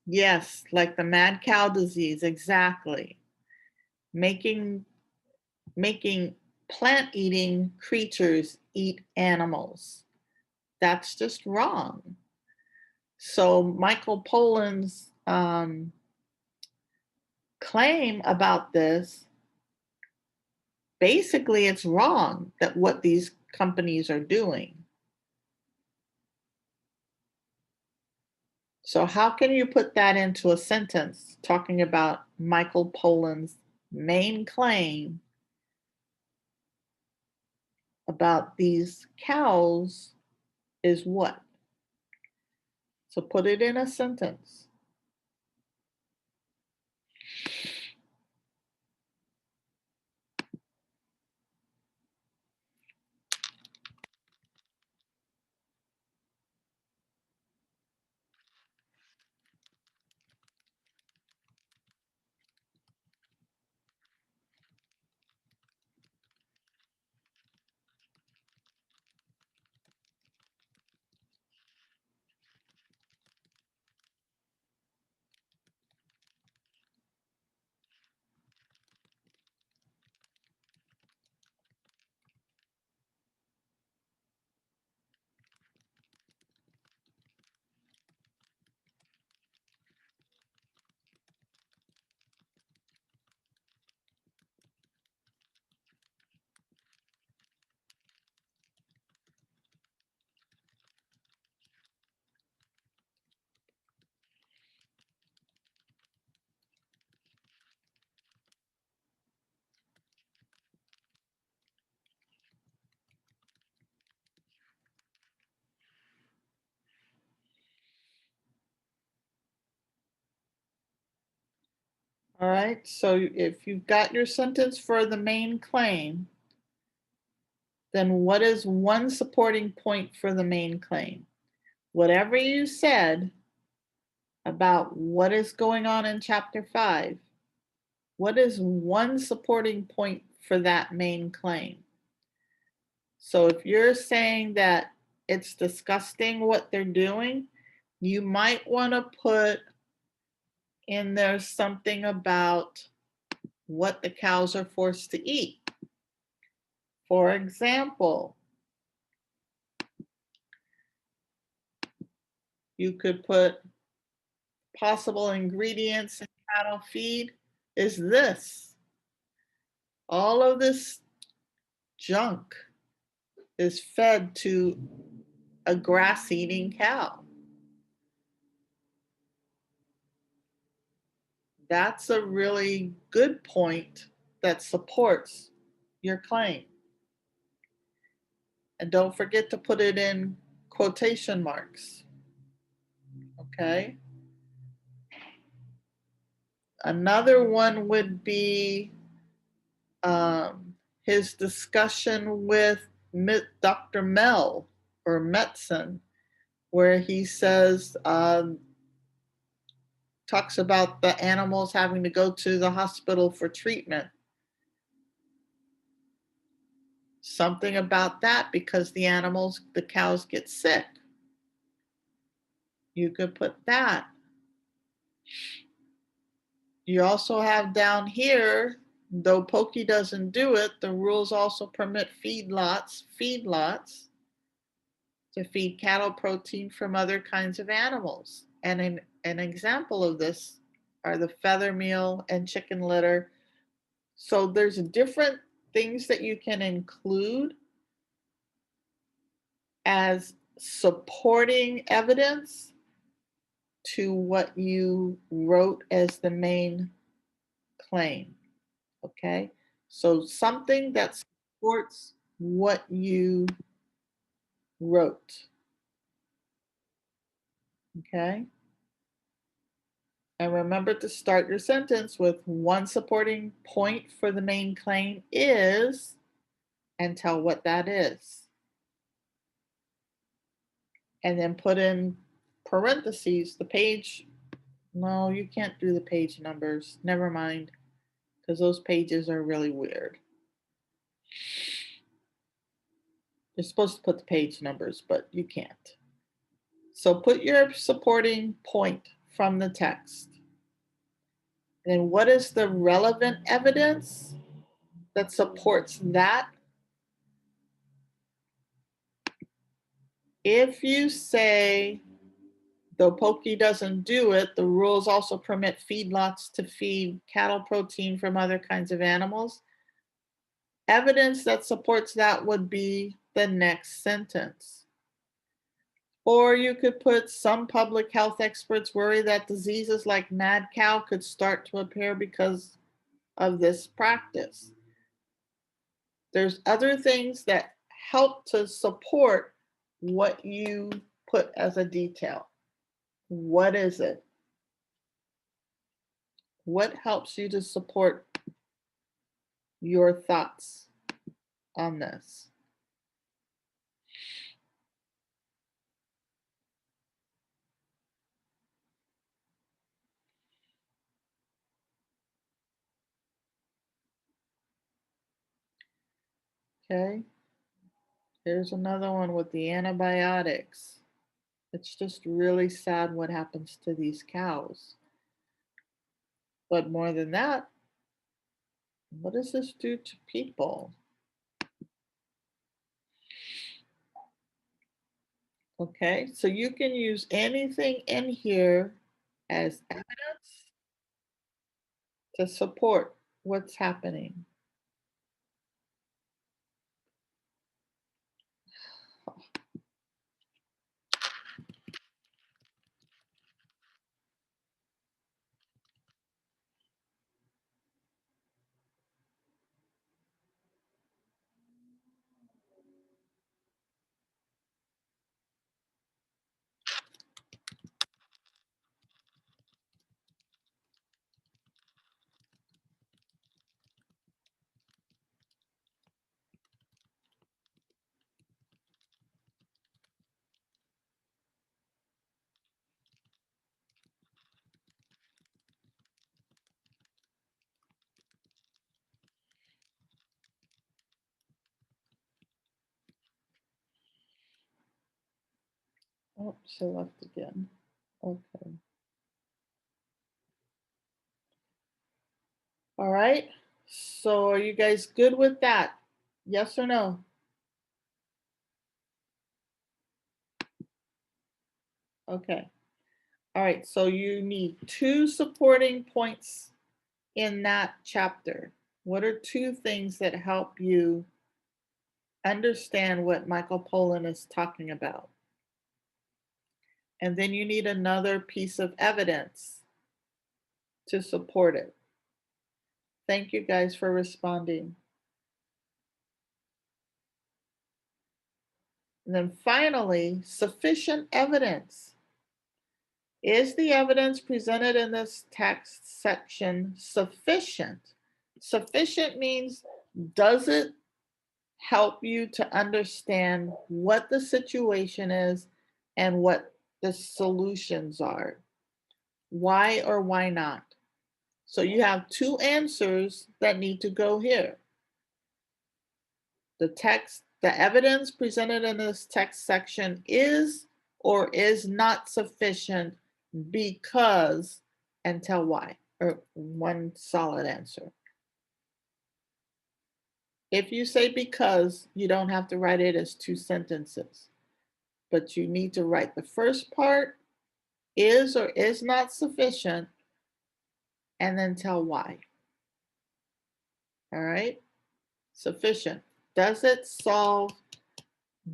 Yes, like the mad cow disease, exactly. Making making plant-eating creatures eat animals. That's just wrong. So Michael Pollan's claim about this, basically it's wrong that what these companies are doing. So how can you put that into a sentence talking about Michael Pollan's main claim about these cows is what? So put it in a sentence. All right, so if you've got your sentence for the main claim, then what is one supporting point for the main claim? Whatever you said about what is going on in chapter 5, what is one supporting point for that main claim? So if you're saying that it's disgusting what they're doing, you might want to put in there something about what the cows are forced to eat. For example, you could put possible ingredients in cattle feed is this. All of this junk is fed to a grass-eating cow. That's a really good point that supports your claim. And don't forget to put it in quotation marks. Okay? Another one would be his discussion with Dr. Mel or Metzen, where he says, talks about the animals having to go to the hospital for treatment. Something about that because the cows get sick. You could put that. You also have down here, though Pokey doesn't do it, the rules also permit feedlots to feed cattle protein from other kinds of animals. And an example of this are the feather meal and chicken litter. So there's different things that you can include as supporting evidence to what you wrote as the main claim. Okay, so something that supports what you wrote. Okay, and remember to start your sentence with one supporting point for the main claim is, and tell what that is. And then put in parentheses the page. No, you can't do the page numbers. Never mind, because those pages are really weird. You're supposed to put the page numbers, but you can't. So put your supporting point from the text. And what is the relevant evidence that supports that? If you say, though Pokey doesn't do it, the rules also permit feedlots to feed cattle protein from other kinds of animals. Evidence that supports that would be the next sentence. Or you could put some public health experts worry that diseases like mad cow could start to appear because of this practice. There's other things that help to support what you put as a detail. What is it? What helps you to support your thoughts on this? Okay. Here's another one with the antibiotics. It's just really sad what happens to these cows. But more than that, what does this do to people? Okay, so you can use anything in here as evidence to support what's happening. Oh, she left again. Okay. All right. So are you guys good with that? Yes or no? Okay. All right. So you need 2 supporting points in that chapter. What are 2 things that help you understand what Michael Pollan is talking about? And then you need another piece of evidence to support it. Thank you guys for responding. And then finally, sufficient evidence. Is the evidence presented in this text section sufficient? Sufficient means, does it help you to understand what the situation is and what the solutions are? Why or why not? So you have 2 answers that need to go here. The evidence presented in this text section is or is not sufficient because, and tell why, or one solid answer. If you say because, you don't have to write it as 2 sentences, but you need to write the first part, is or is not sufficient, and then tell why. All right? Sufficient. Does it solve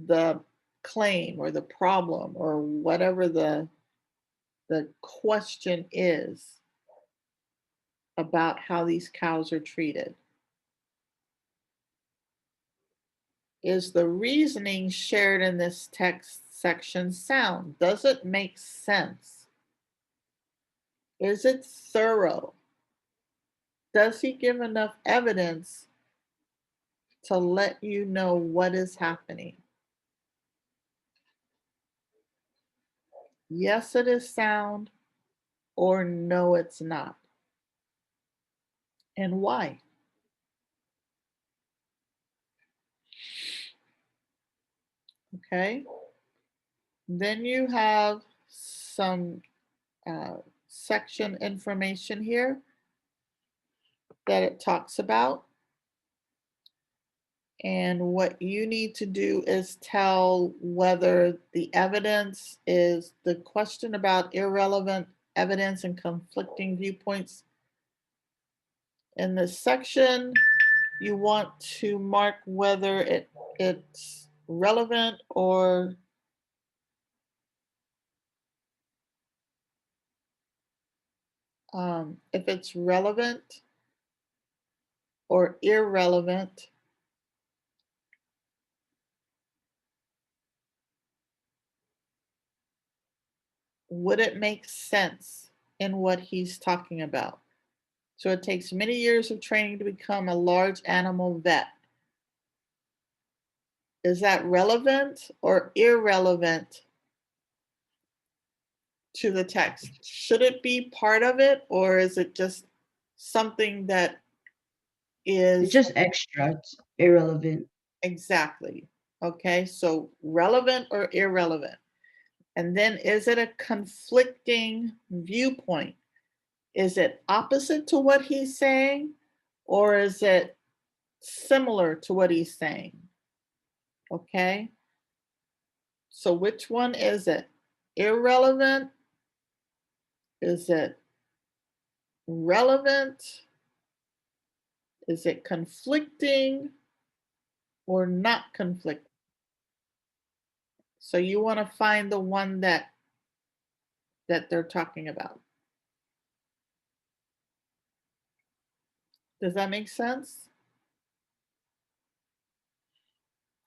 the claim or the problem or whatever the question is about how these cows are treated? Is the reasoning shared in this text section sound? Does it make sense? Is it thorough? Does he give enough evidence to let you know what is happening? Yes, it is sound, or no, it's not. And why? Okay. Then you have some section information here that it talks about. And what you need to do is tell whether the evidence is the question about irrelevant evidence and conflicting viewpoints. In this section, you want to mark whether it's relevant or if it's relevant or irrelevant. Would it make sense in what he's talking about? So it takes many years of training to become a large animal vet. Is that relevant or irrelevant to the text? Should it be part of it, or is it just something that is It's just extra. It's irrelevant. exactly? Okay, so relevant or irrelevant. And then is it a conflicting viewpoint? Is it opposite to what he's saying, or is it similar to what he's saying? Okay, so which one is it? Irrelevant? Is it relevant? Is it conflicting or not conflicting? So you want to find the one that they're talking about. Does that make sense?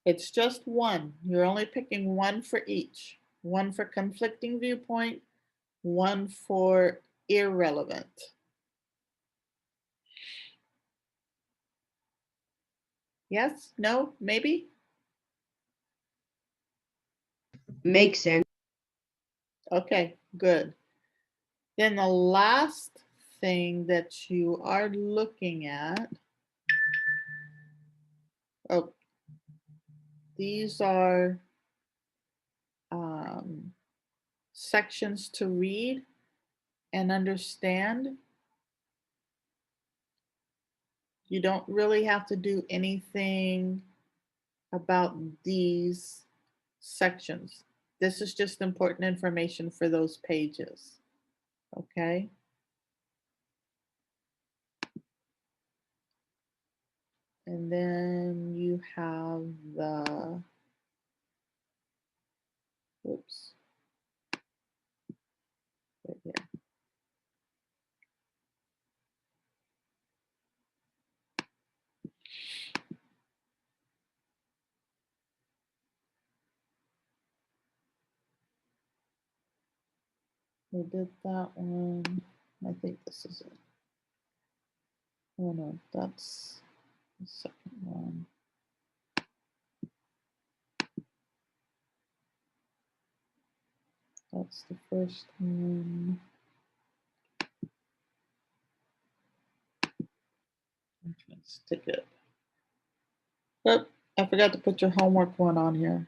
It's just one. You're only picking one for each. One for conflicting viewpoint, one for irrelevant. Yes? No? Maybe? Makes sense. Okay, good. Then the last thing that you are looking at, oh, these are sections to read and understand. You don't really have to do anything about these sections. This is just important information for those pages. Okay? And then you have the, oops, right here. We did that one. I think this is it. Oh no, that's the second one. That's the first one. Entrance ticket. Oh, I forgot to put your homework one on here.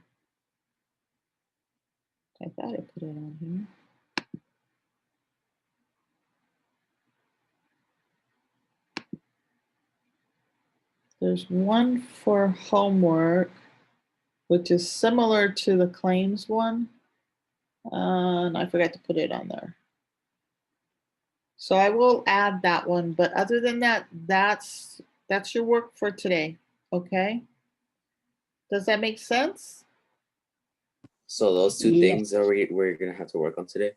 I thought I put it on here. There's one for homework, which is similar to the claims one. And I forgot to put it on there. So I will add that one, but other than that, that's your work for today, okay? Does that make sense? So those two Yeah. things are we're gonna have to work on today.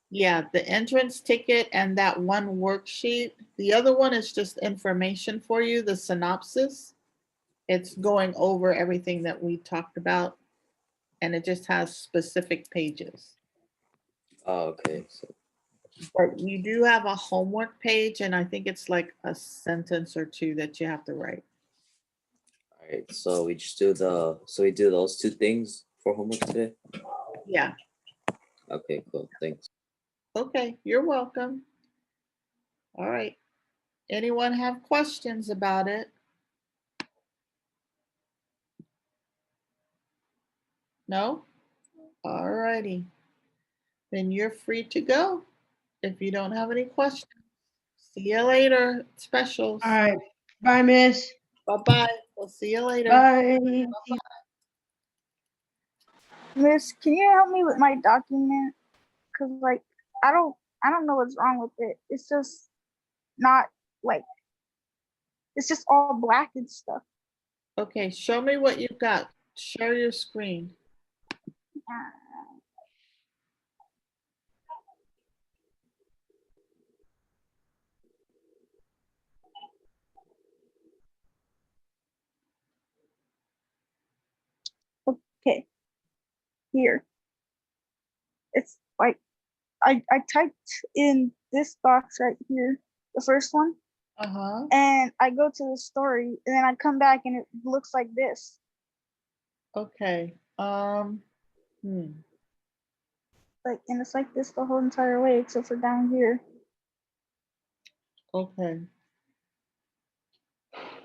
Yeah, the entrance ticket and that one worksheet. The other one is just information for you, the synopsis. It's going over everything that we talked about, and it just has specific pages. Oh, okay. So But you do have a homework page, and I think it's like a sentence or two that you have to write. all right. So we just do we do those two things for homework today. Yeah, Okay, cool. Thanks. okay, you're welcome. All right. Anyone have questions about it? No? All righty. Then you're free to go if you don't have any questions. See you later, specials. All right. Bye, Miss. Bye-bye. We'll see you later. Bye. Miss, can you help me with my document? Cause like I don't know what's wrong with it. It's just not like it's just all black and stuff. Okay, show me what you've got. Share your screen. Okay, here. It's like I typed in this box right here, the first one, Uh-huh. and I go to the story, and then I come back and it looks like this. Okay. Like, and it's like this the whole entire way except for down here. Okay.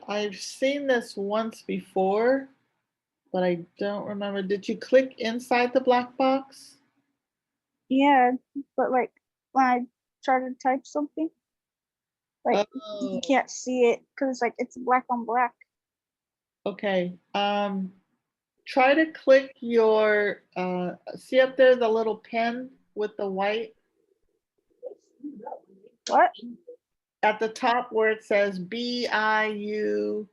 I've seen this once before, but I don't remember. Did you click inside the black box? Yeah, but like when I try to type something, like Oh, you can't see it because like it's black on black. okay. Try to click your, see up there the little pen with the white What? at the top where it says BIU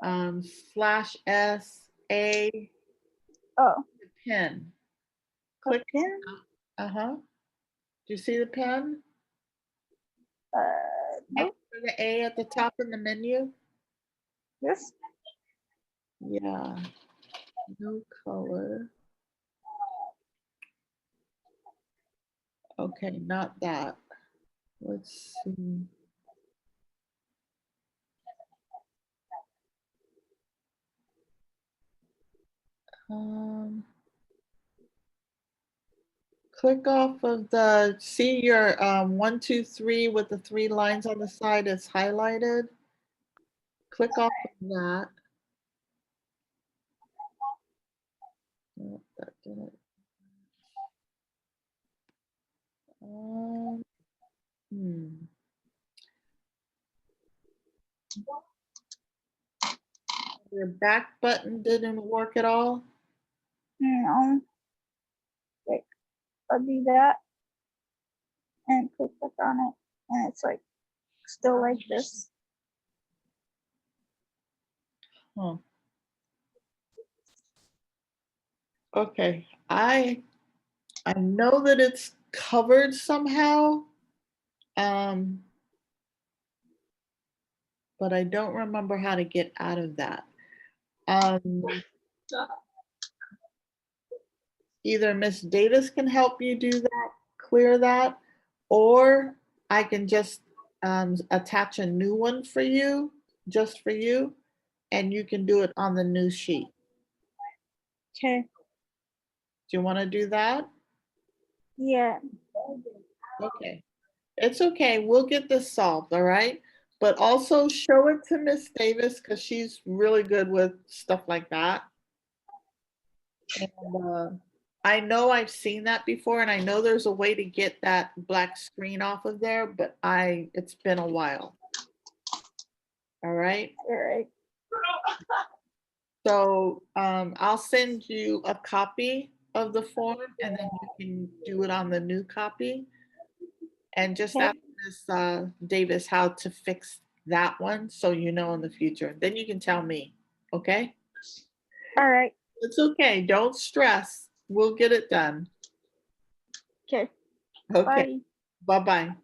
/SA Oh, pen. a Click. pin? Uh-huh. Do you see the pen? Nope. For the A at the top in the menu? This? Yeah. No color. Okay, not that. Let's see. Um, click off of the, see your 1, 2, 3 with the 3 lines on the side is highlighted. Click off of that. No, that didn't. Hmm. Your back button didn't work at all? No. Like, I'll do that and click on it, and it's like still like this. Huh. Okay, I know that it's covered somehow. But I don't remember how to get out of that. Either Miss Davis can help you do that, clear that, or I can just attach a new one for you, just for you, and you can do it on the new sheet. Okay. Do you want to do that? Yeah. Okay. It's okay. We'll get this solved, all right? But also show it to Miss Davis because she's really good with stuff like that. And I know I've seen that before, and I know there's a way to get that black screen off of there, but it's been a while. All right. All right. So I'll send you a copy of the form, and then you can do it on the new copy. And just Okay. ask Ms. Davis how to fix that one, so you know in the future. Then you can tell me. Okay. All right. It's okay. Don't stress. We'll get it done. Okay. Okay. Bye. Bye-bye.